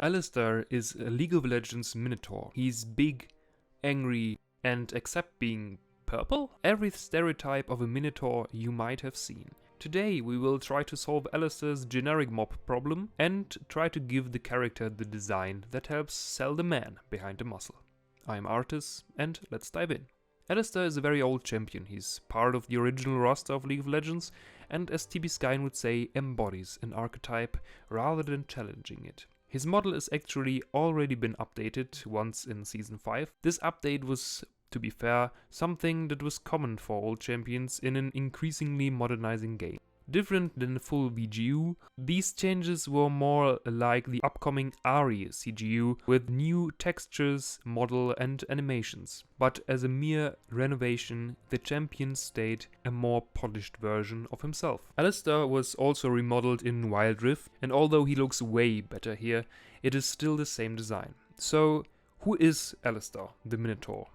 ALISTAR is a League of Legends Minotaur. He's big, angry, and except being purple, every stereotype of a Minotaur you might have seen. Today we will try to solve ALISTAR's generic mob problem and try to give the character the design that helps sell the man behind the muscle. I'm Arthis and let's dive in. ALISTAR is a very old champion. He's part of the original roster of League of Legends and, as TB Skyn would say, embodies an archetype rather than challenging it. His model is actually already been updated once in Season 5. This update was, to be fair, something that was common for all champions in an increasingly modernizing game. Different than the full VGU, these changes were more like the upcoming Ari CGU with new textures, model and animations. But as a mere renovation, the champion stayed a more polished version of himself. ALISTAR was also remodeled in Wild Rift, and although he looks way better here, it is still the same design. So, who is ALISTAR, the Minotaur?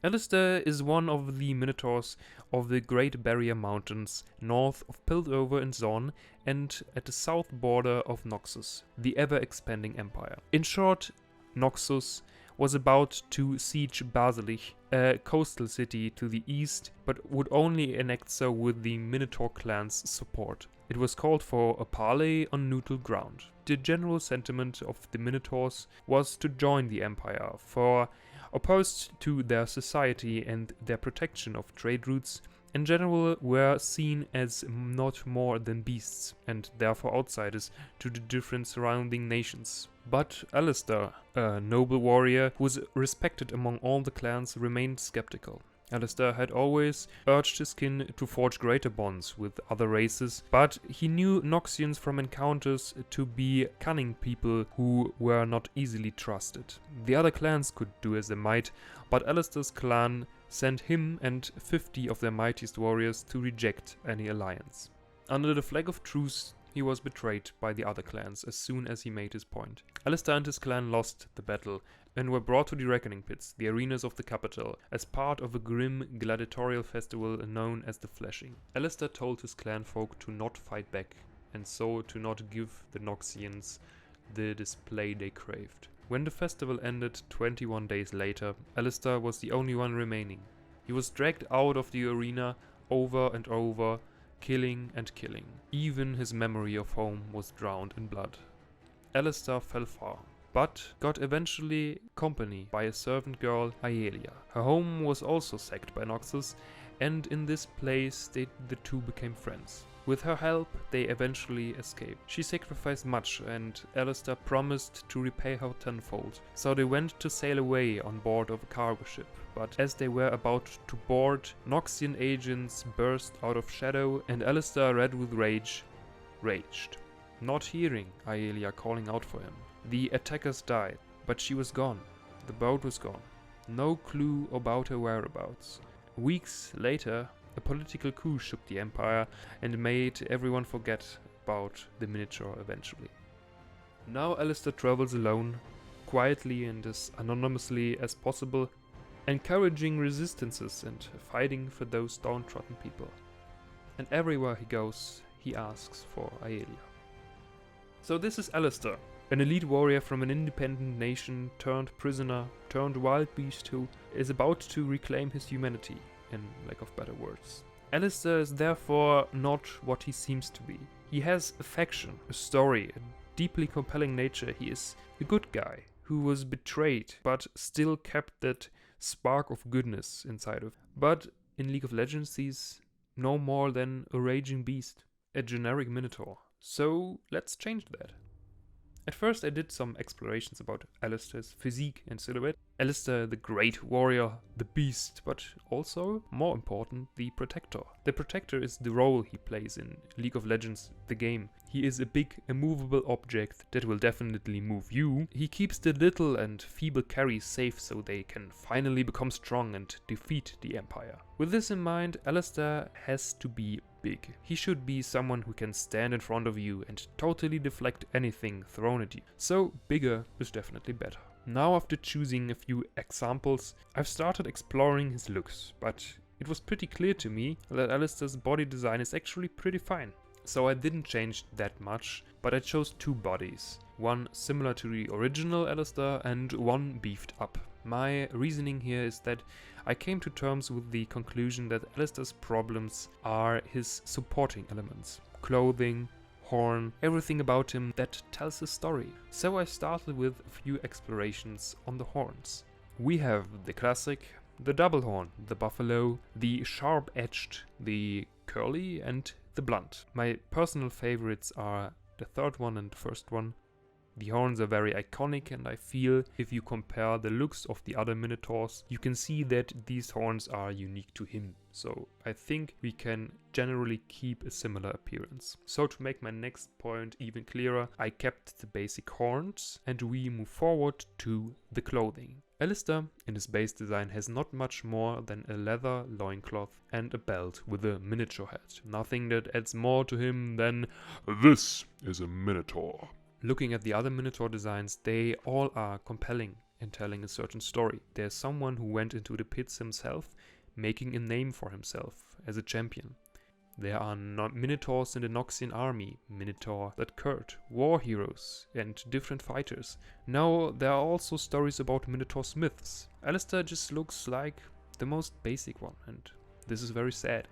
ALISTAR is one of the Minotaurs of the Great Barrier Mountains, north of Piltover and Zorn, and at the south border of Noxus, the ever-expanding empire. In short, Noxus was about to siege Basilich, a coastal city to the east, but would only enact so with the Minotaur clan's support. It was called for a parley on neutral ground. The general sentiment of the Minotaurs was to join the empire, for opposed to their society and their protection of trade routes, in general were seen as not more than beasts, and therefore outsiders to the different surrounding nations. But ALISTAR, a noble warrior who was respected among all the clans, remained skeptical. ALISTAR had always urged his kin to forge greater bonds with other races, but he knew Noxians from encounters to be cunning people who were not easily trusted. The other clans could do as they might, but ALISTAR's clan sent him and 50 of their mightiest warriors to reject any alliance. Under the flag of truce, he was betrayed by the other clans as soon as he made his point. ALISTAR and his clan lost the battle and were brought to the Reckoning Pits, the arenas of the capital, as part of a grim gladiatorial festival known as the Fleshing. ALISTAR told his clan folk to not fight back, and so to not give the Noxians the display they craved. When the festival ended 21 days later, ALISTAR was the only one remaining. He was dragged out of the arena over and over, killing and killing. Even his memory of home was drowned in blood. ALISTAR fell far, but got eventually company by a servant girl, Aelia. Her home was also sacked by Noxus, and in this place the two became friends. With her help, they eventually escaped. She sacrificed much, and ALISTAR promised to repay her tenfold. So they went to sail away on board of a cargo ship. But as they were about to board, Noxian agents burst out of shadow, and ALISTAR, red with rage, raged. Not hearing Aelia calling out for him. The attackers died, but she was gone. The boat was gone. No clue about her whereabouts. Weeks later, a political coup shook the empire and made everyone forget about the Minotaur eventually. Now ALISTAR travels alone, quietly and as anonymously as possible, encouraging resistances and fighting for those downtrodden people. And everywhere he goes, he asks for Aelia. So this is ALISTAR, an elite warrior from an independent nation turned prisoner, turned wild beast who is about to reclaim his humanity, in lack of better words. ALISTAR is therefore not what he seems to be. He has affection, a story, a deeply compelling nature. He is a good guy who was betrayed but still kept that spark of goodness inside of him. But in League of Legends he's no more than a raging beast, a generic Minotaur. So let's change that. At first I did some explorations about ALISTAR's physique and silhouette. ALISTAR, the great warrior, the beast, but also, more important, the protector. The protector is the role he plays in League of Legends, the game. He is a big, immovable object that will definitely move you. He keeps the little and feeble carries safe so they can finally become strong and defeat the Empire. With this in mind, ALISTAR has to be big. He should be someone who can stand in front of you and totally deflect anything thrown at you. So bigger is definitely better. Now, after choosing a few examples, I've started exploring his looks, but it was pretty clear to me that ALISTAR's body design is actually pretty fine. so I didn't change that much, but I chose 2 bodies. One similar to the original ALISTAR and one beefed up. My reasoning here is that I came to terms with the conclusion that ALISTAR's problems are his supporting elements. Clothing, horn, everything about him that tells a story. So I started with a few explorations on the horns. We have the classic, the double horn, the buffalo, the sharp-edged, the curly and the blunt. My personal favorites are the third one and the first one. The horns are very iconic, and I feel if you compare the looks of the other Minotaurs, you can see that these horns are unique to him. So I think we can generally keep a similar appearance. So to make my next point even clearer, I kept the basic horns and we move forward to the clothing. ALISTAR in his base design has not much more than a leather loincloth and a belt with a miniature head. Nothing that adds more to him than "This is a Minotaur." Looking at the other Minotaur designs, they all are compelling in telling a certain story. There's someone who went into the pits himself, making a name for himself as a champion. There are Minotaurs in the Noxian army, Minotaur that Kurt, war heroes and different fighters. Now there are also stories about Minotaur smiths. ALISTAR just looks like the most basic one, and this is very sad.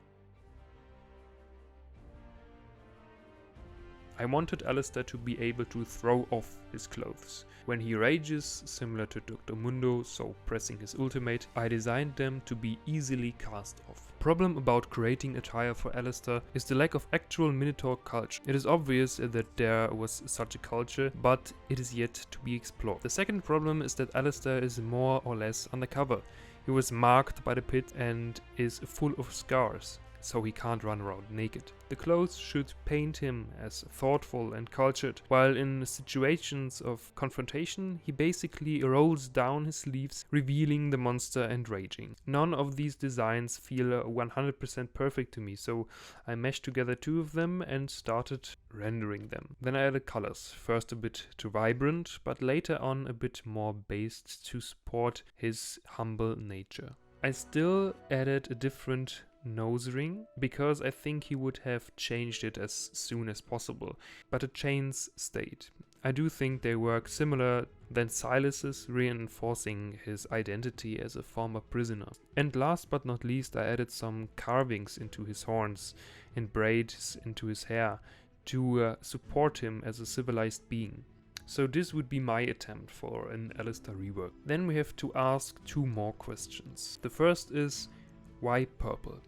I wanted ALISTAR to be able to throw off his clothes. When he rages, similar to Dr. Mundo, so pressing his ultimate, I designed them to be easily cast off. Problem about creating attire for ALISTAR is the lack of actual Minotaur culture. It is obvious that there was such a culture, but it is yet to be explored. The second problem is that ALISTAR is more or less undercover. He was marked by the pit and is full of scars, so he can't run around naked. The clothes should paint him as thoughtful and cultured, while in situations of confrontation he basically rolls down his sleeves, revealing the monster and raging. None of these designs feel 100% perfect to me, so I meshed together 2 of them and started rendering them. Then I added colors, first a bit too vibrant, but later on a bit more based to support his humble nature. I still added a different nose ring because I think he would have changed it as soon as possible, but the chains stayed. I do think they work similar than Silas's, reinforcing his identity as a former prisoner. And last but not least, I added some carvings into his horns and braids into his hair to support him as a civilized being. So this would be my attempt for an ALISTAR rework. Then we have to ask 2 more questions. The first is, why purple?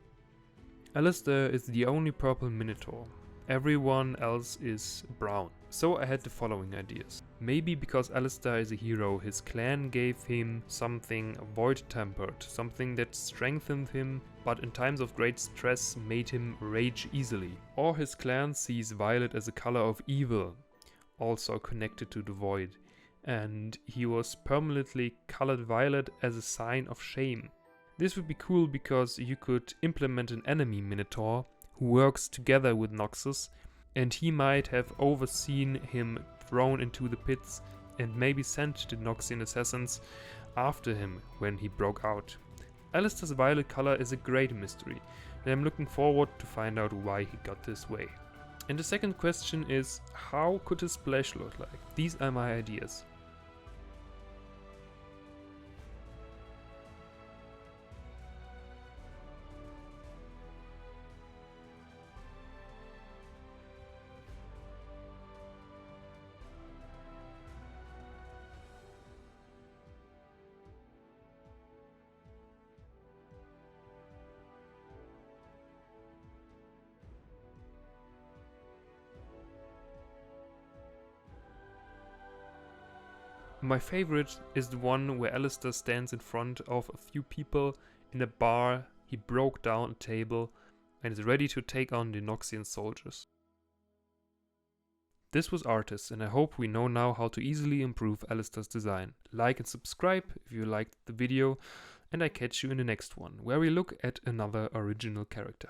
ALISTAR is the only purple Minotaur. Everyone else is brown. So I had the following ideas. Maybe because ALISTAR is a hero, his clan gave him something void-tempered, something that strengthened him, but in times of great stress made him rage easily. Or his clan sees violet as a color of evil, also connected to the void, and he was permanently colored violet as a sign of shame. This would be cool because you could implement an enemy Minotaur who works together with Noxus, and he might have overseen him thrown into the pits and maybe sent the Noxian assassins after him when he broke out. ALISTAR's violet color is a great mystery, and I'm looking forward to find out why he got this way. And the second question is, how could his splash look like? These are my ideas. My favorite is the one where ALISTAR stands in front of a few people in a bar. He broke down a table and is ready to take on the Noxian soldiers. This was Arthis, and I hope we know now how to easily improve ALISTAR's design. Like and subscribe if you liked the video, and I catch you in the next one, where we look at another original character.